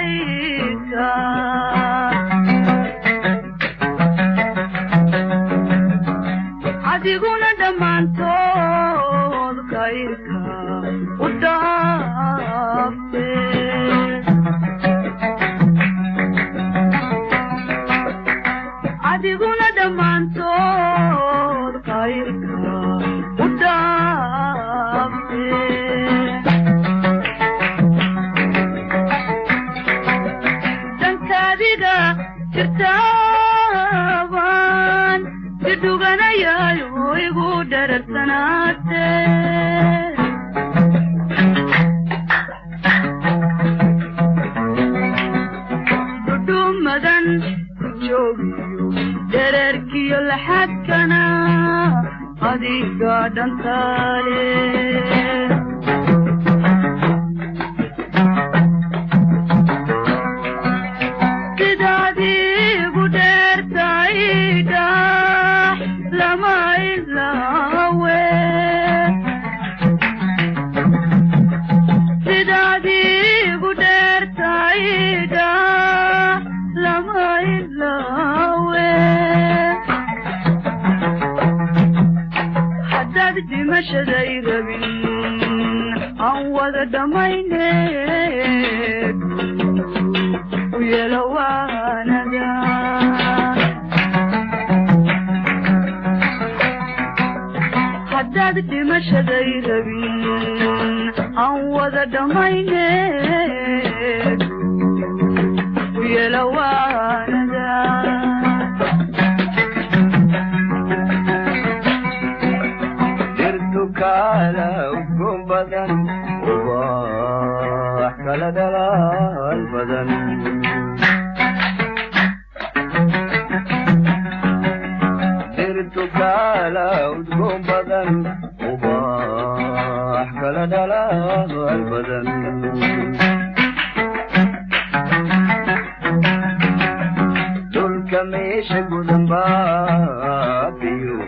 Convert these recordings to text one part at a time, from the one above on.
kayrka adiguna dhammaantood kayrka u dhaafe adiguna dhammaantood kayrka u dhaafe dankaadiga jirtaaban diduganayayo igu dhararsanaate dudhumadan ku joogiyo dhererkiyo laxadkana adiga dhantaale sidaadiigu dheertayda lama ilaawe sidaadiigu dheertayda lama ilaawe haddaad dhimashaday rabin aan wada dhammayne u yeelo waanada haddaad dhimashaday rabin aan wada dhammayne u yeelo waanada dirtu kala ugun badan ubax kala dalaal badan dirtu kala ugun badan ubax kala dalaal badan dulka meesha gudan baabiyo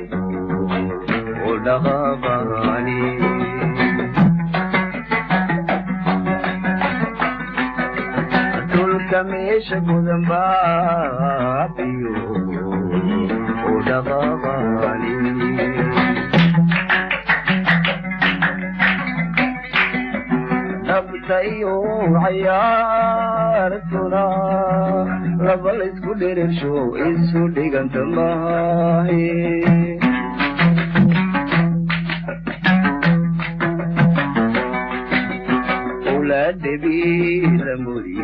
oo dhaqaaqani dulka meesha gudan baabiyo oo dhaqaaqani nabtayo cayaartuna laba la isku dhereersho isu dhiganta maahe ulaadhabiila muri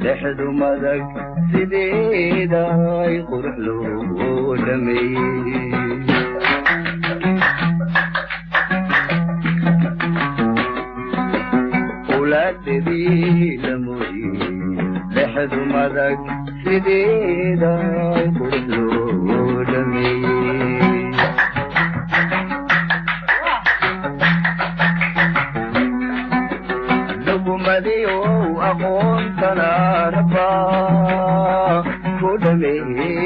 dhexdu madag sideeda ay qurux loo dhameeyey ulaadhabiila muri dhexdu madag sideeda ay qurux loo dhameeyey lugumadii ou aqoontana rabbaa ku dhameeyey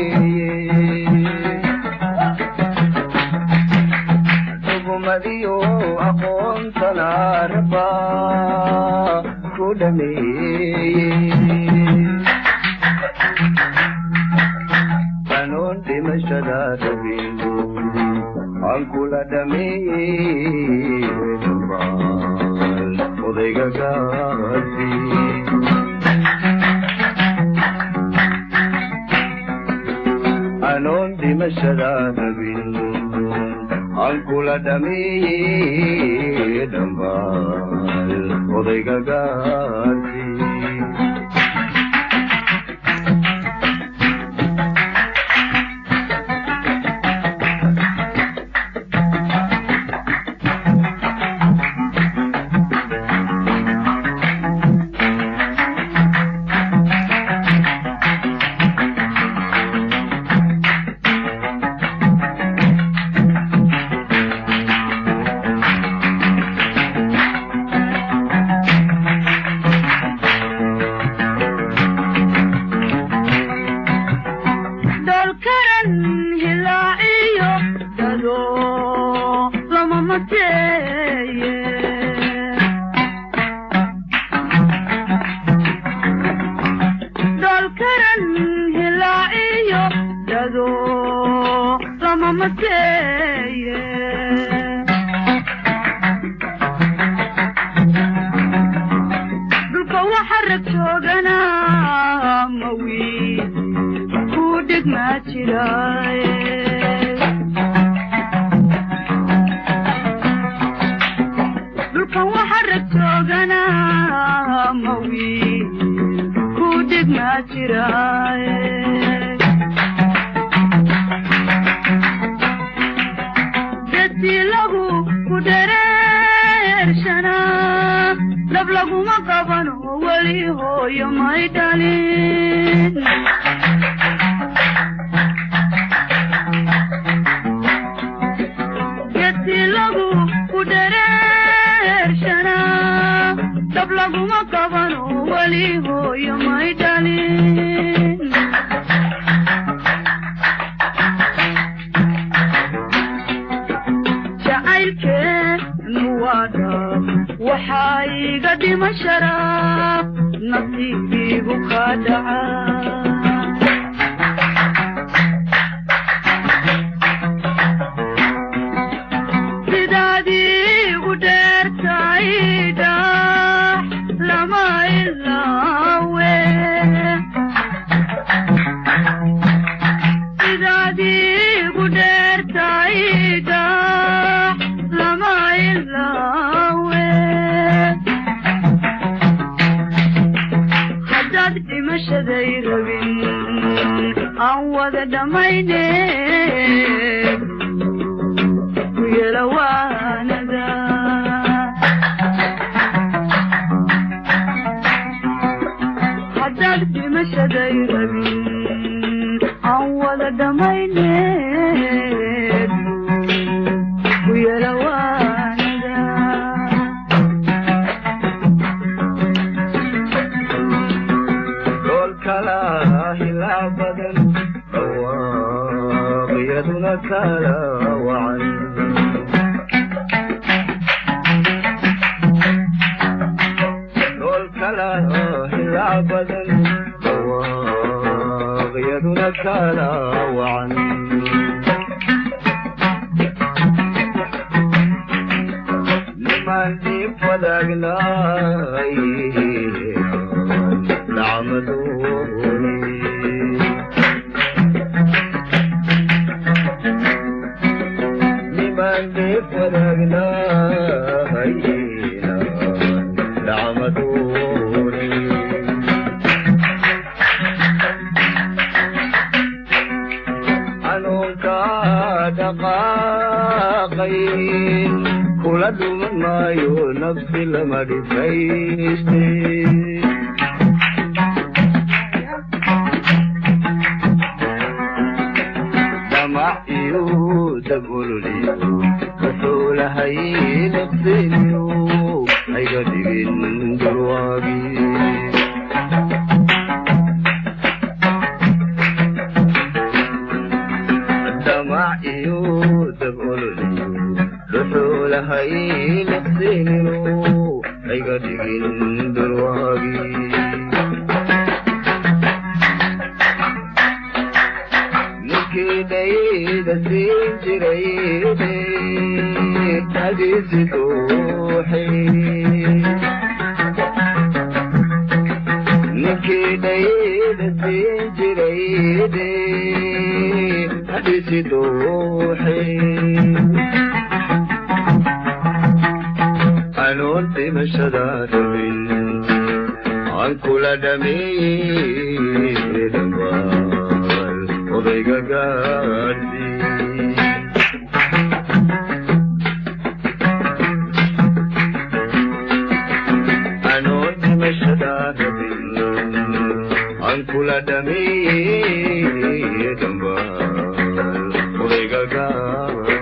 lugumadii ou aqoontana rabbaa ku dhameeyey kanuun dhimashada rabin aan kula dhameeyey dhammaan odayga gaasi anoon dhimashada rabin aan kula dhameeyey dhammaan odayga gaasi هلاعيو دادو لما متيه دلك وحرك شوقنا موي كودك ما تراي دلك وحرك شوقنا موي كودك ما تراي لغو كدرير شنا لبلغو مقابنو ولي هو يماي دالين جتي لغو كدرير شنا لبلغو مقابنو ولي هو يماي دالين وحاي قدم الشراب نصيبي بخادعة سدادي ودير سعيدة لما إلاوي سدادي ودير سعيدة لما إلاوي مشدي ربين عوض دميني ويلوانا دا حددت مشدي ربين عوض دميني ويلوانا قيادنا كلا وعن دول كلا هلا بدن قيادنا كلا وعن لمن فدقنا نعمدوني فرقنا هينا لعمدوني عنك دقاقين كل دم ما ينفس المرسيستي دمع يوسف لي رسول هاي نفسيو هاي قدين درواقي الدمع يوسف لي رسول هاي نفسيو هاي قدين درواقي نكيدي سيجريدي حديث توحي نكيدي سيجريدي حديث توحي أنونت مشدات من عن كل دمي دمال وضيق قاسي عن كل دمي دمبال وضيق قاسي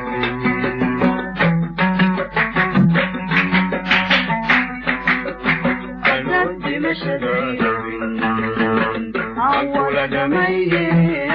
عن كل دمي